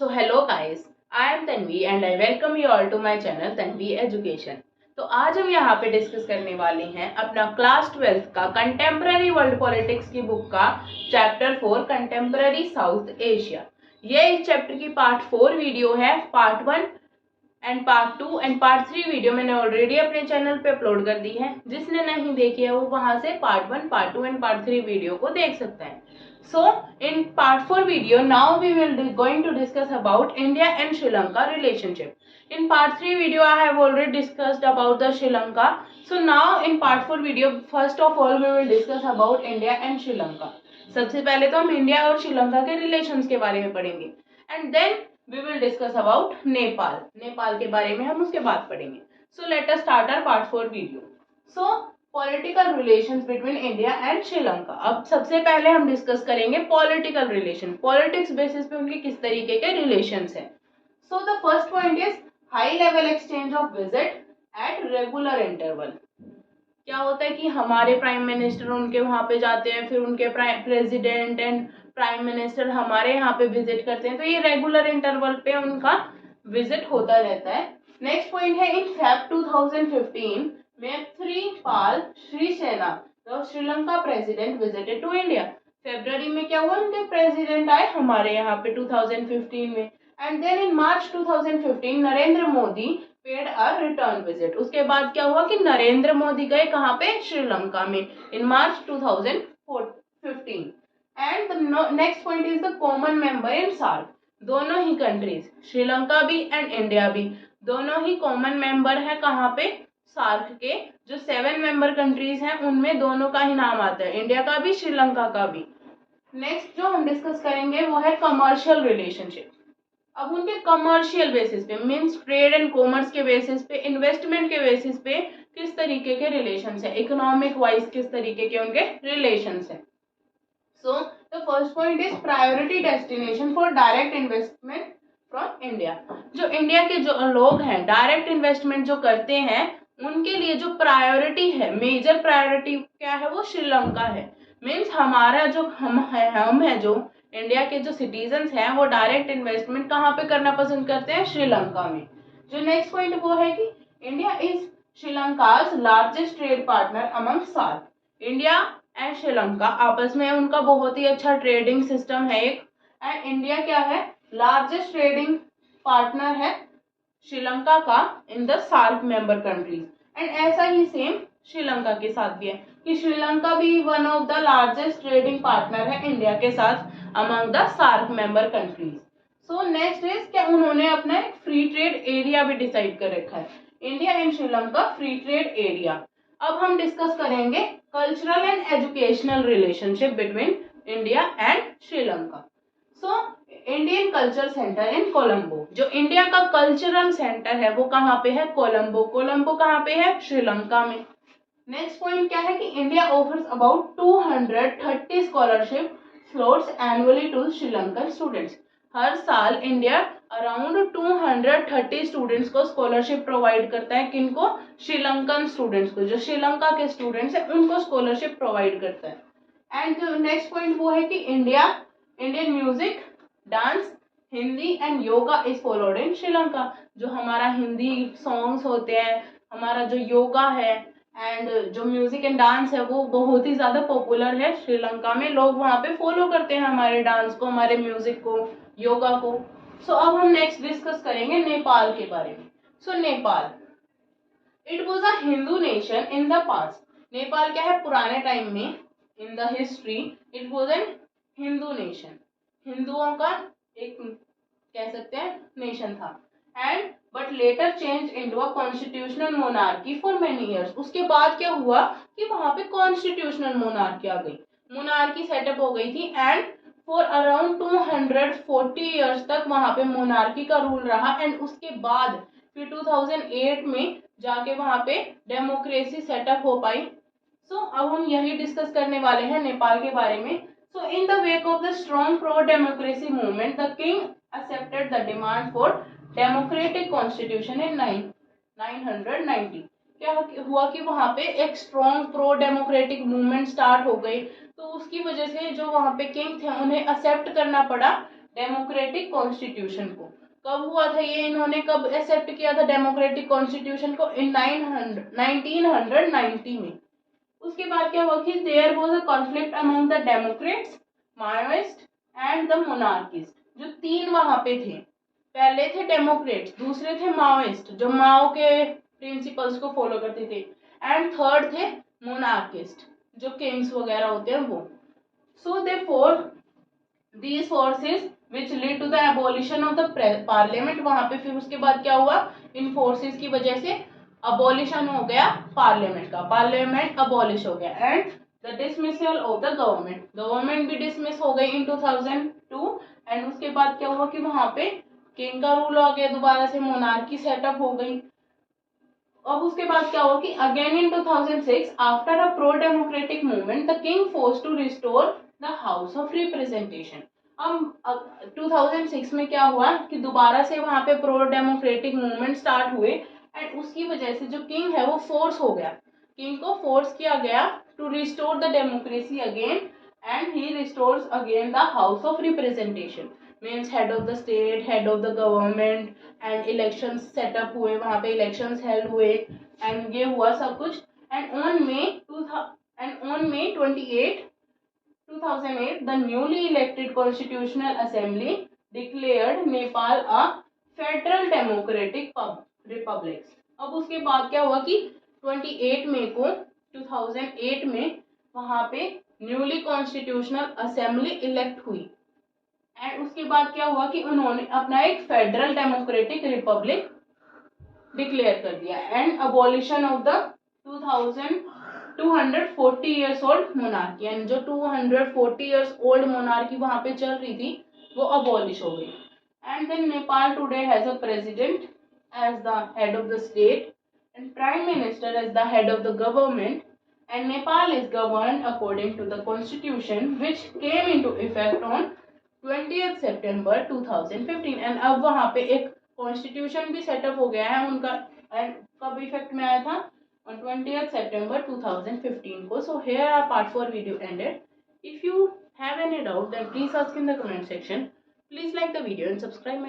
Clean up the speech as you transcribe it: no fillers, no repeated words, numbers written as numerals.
So hello guys, I am Tanvi and I welcome you all to my channel Tanvi Education। तो आज हम यहाँ पे discuss करने वाले हैं अपना क्लास 12th का कंटेम्प्ररी वर्ल्ड पॉलिटिक्स की बुक का चैप्टर 4 कंटेम्प्ररी साउथ एशिया। ये इस चैप्टर की पार्ट 4 वीडियो है। Part 1 and part 2 and part 3 video मैंने ऑलरेडी अपने चैनल पे अपलोड कर दी है। जिसने नहीं देखी है वो वहां से part 1, part 2 and part 3 video को देख सकता है। So in part 4 video, now we will going to discuss about India and Sri Lanka relationship. In part 3 video, I have already discussed about the Sri Lanka. So now in part 4 video, first of all we will discuss about India and Sri Lanka. सबसे पहले तो हम India और श्रीलंका के relations के बारे में पढ़ेंगे and then we will discuss about Nepal. Nepal के बारे में हम उसके बाद पढ़ेंगे। So let us start our part 4 video. So political relations between India and Sri Lanka. अब सबसे पहले हम डिस्कस करेंगे पॉलिटिकल रिलेशन, पॉलिटिक्स बेसिस पे उनके किस तरीके के रिलेशंस हैं। So the first point is high level exchange of visit at regular interval. क्या होता है कि हमारे प्राइम मिनिस्टर उनके वहां पे जाते हैं, फिर उनके प्रेसिडेंट एंड प्राइम मिनिस्टर हमारे यहाँ पे विजिट करते हैं, तो ये रेगुलर इंटरवल पे उनका विजिट होता रहता है। नेक्स्ट पॉइंट है in Feb 2015 Maithripala Sirisena the Sri Lanka president visited to India. फरवरी में क्या हुआ, उनके प्रेसिडेंट आए हमारे यहाँ पे 2015 में। And then in March 2015 Narendra Modi paid a return visit. उसके बाद क्या हुआ कि नरेंद्र मोदी गए कहाँ पे, श्रीलंका में, in March 2015। And the next point is the common member in SAARC. दोनों ही कंट्रीज, श्रीलंका भी एंड इंडिया भी, दोनों ही कॉमन मेंबर है कहाँ पे, सार्क के। जो 7 मेंबर कंट्रीज हैं उनमें दोनों का ही नाम आता है, इंडिया का भी श्रीलंका का भी। नेक्स्ट जो हम डिस्कस करेंगे वो है कमर्शियल रिलेशनशिप। अब उनके कमर्शियल बेसिस पे मींस ट्रेड एंड कॉमर्स के बेसिस पे, इन्वेस्टमेंट के बेसिस पे किस तरीके के रिलेशंस है, इकोनॉमिक वाइज किस तरीके के उनके रिलेशंस है। So the first point is priority destination for direct investment from India. जो इंडिया के जो लोग हैं डायरेक्ट इन्वेस्टमेंट जो करते हैं उनके लिए जो प्रायोरिटी है, मेजर प्रायोरिटी क्या है, वो श्रीलंका है। मींस हमारा जो हम है जो इंडिया के जो सिटीजन्स हैं वो डायरेक्ट इन्वेस्टमेंट कहाँ पे करना पसंद करते हैं, श्रीलंका में। जो नेक्स्ट पॉइंट वो है कि India is Sri Lanka's largest trade partner among SAARC. India and Sri Lanka आपस में उनका बहुत ही अच्छा ट्रेडिंग सिस्टम है एक। एंड इंडिया क्या है, लार्जेस्ट ट्रेडिंग पार्टनर है श्रीलंका का in the SAARC member countries. And ऐसा ही सेम श्रीलंका के साथ भी है कि श्रीलंका भी one of the largest trading partner है इंडिया के साथ among the SAARC member countries. So next is क्या उन्होंने अपना एक फ्री ट्रेड एरिया भी डिसाइड कर रखा है, India and Sri Lanka free trade area. अब हम डिस्कस करेंगे cultural and educational relationship between India and Sri Lanka. So Indian culture centre in Colombo. जो इंडिया का कल्चरल सेंटर है वो कहाँ पे है, कोलंबो। कोलंबो कहाँ पे है, श्रीलंका में। नेक्स्ट पॉइंट क्या है कि India offers about 230 scholarship slots annually to Sri Lankan students. हर साल इंडिया अराउंड 230 स्टूडेंट्स को स्कॉलरशिप प्रोवाइड करता है। किनको, श्रीलंकन स्टूडेंट्स को। जो श्रीलंका के स्टूडेंट्स हैं उनको स्कॉलरशिप प्रोवाइड करता है। एंड जो नेक्स्ट पॉइंट वो है कि Indian music, dance, Hindi and yoga is followed in Sri Lanka. जो हमारा हिंदी सॉन्ग्स होते हैं, हमारा जो योगा है एंड जो म्यूजिक एंड डांस है वो बहुत ही ज्यादा पॉपुलर है श्रीलंका में। लोग वहाँ पे फॉलो करते हैं हमारे डांस को, हमारे म्यूजिक को, योगा को। सो अब हम नेक्स्ट डिस्कस करेंगे नेपाल के बारे में। So Nepal, it was a Hindu nation in the past. Nepal क्या है, पुराने टाइम में, in the history it was an Hindu nation, हिंदुओं का एक कह सकते हैं नेशन था। And but later change into a constitutional monarchy for many years. उसके बाद क्या हुआ कि वहां पे कॉन्स्टिट्यूशनल मोनार्की आ गई, मोनार्की सेटअप हो गई थी। एंड फॉर अराउंड 240 इयर्स तक वहां पे मोनार्की का रूल रहा। एंड उसके बाद फिर 2008 में जाके वहां पे डेमोक्रेसी सेटअप हो पाई। सो अब हम यही डिस्कस करने वाले हैं नेपाल के बारे में। So in the wake of the strong pro-democracy movement, the king accepted the demand for democratic constitution in 990। क्या हुआ कि वहां पे एक strong pro democratic movement start हो गई, तो उसकी वजह से जो वहां पे किंग थे उन्हें एक्सेप्ट करना पड़ा डेमोक्रेटिक कॉन्स्टिट्यूशन को। कब हुआ था ये, इन्होंने कब एक्सेप्ट किया था डेमोक्रेटिक कॉन्स्टिट्यूशन को? इन 1990 में। उसके बाद क्या हुआ कि there was a conflict among the democrats, Maoist and the monarchist. जो तीन वहां पे थे, पहले थे डेमोक्रेट्स, दूसरे थे माओइस्ट जो माओ के प्रिंसिपल्स को फॉलो करते थे, एंड थर्ड थे मोनार्किस्ट जो किंग्स वगैरह होते हैं वो। सो दे four these forces which lead to the abolition of the parliament। वहां पे फिर उसके बाद क्या हुआ, इन फोर्सेस की वजह से अबॉलिशन हो गया पार्लियामेंट का, पार्लियामेंट अबॉलिश हो गया, and the dismissal of the government, government भी डिसमिस हो गई इन 2002। एंड उसके बाद क्या हुआ कि वहां पे किंग का रूल आ गया, दोबारा से मोनार्की सेटअप हो गई। अब उसके बाद क्या हुआ कि again in 2006 after a pro democratic movement the king force to restore the house of representation. अब 2006 में क्या हुआ कि दोबारा से वहां पे प्रो डेमोक्रेटिक मूवमेंट स्टार्ट हुए, एंड उसकी वजह से जो किंग है वो फोर्स हो गया, किंग को फोर्स किया गया to restore the democracy again, and he restores again the house of representation, means head of the state, head of the government, and election setup हुए, वहां पे इलेक्शंस हेल्ड हुए, एंड ये हुआ सब कुछ। And on May 28 2008 the newly elected constitutional assembly declared Nepal a federal democratic republic। अब उसके बाद क्या हुआ कि 28 मई को 2008 में वहां पे न्यूली कॉन्स्टिट्यूशनल असेंबली इलेक्ट हुई, एंड उसके बाद क्या हुआ कि उन्होंने अपना एक फेडरल डेमोक्रेटिक रिपब्लिक डिक्लेयर कर दिया, and abolition of the 240 years old monarchy, and जो 240 years old monarchy वहां पे चल रही थी वो अबॉलिश हो गई। And then Nepal today has a president as the head of the state and prime minister as the head of the government, and Nepal is governed according to the constitution which came into effect on 20th September 2015। And अब वहां पे एक constitution भी setup हो गया है उनका, and कब इफेक्ट में आया था? On 20th September 2015 को। So here our part 4 video ended. If you have any doubt then please ask in the comment section. Please like the video and subscribe my